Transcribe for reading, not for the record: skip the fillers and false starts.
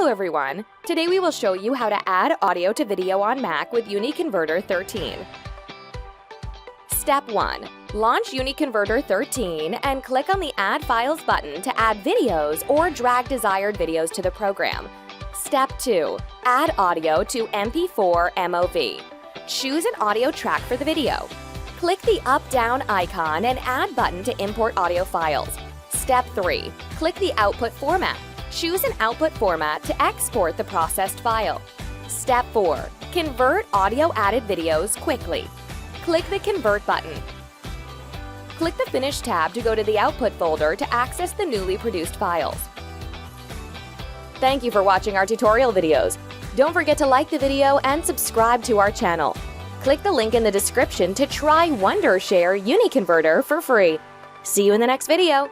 Hello everyone! Today we will show you how to add audio to video on Mac with UniConverter 13. Step 1. Launch UniConverter 13 and click on the Add Files button to add videos or drag desired videos to the program. Step 2. Add audio to MP4 MOV. Choose an audio track for the video. Click the up-down icon and Add button to import audio files. Step 3. Click the Output format. Choose an output format to export the processed file. Step 4. Convert audio added videos quickly. Click the Convert button. Click the Finish tab to go to the Output folder to access the newly produced files. Thank you for watching our tutorial videos. Don't forget to like the video and subscribe to our channel. Click the link in the description to try Wondershare UniConverter for free. See you in the next video.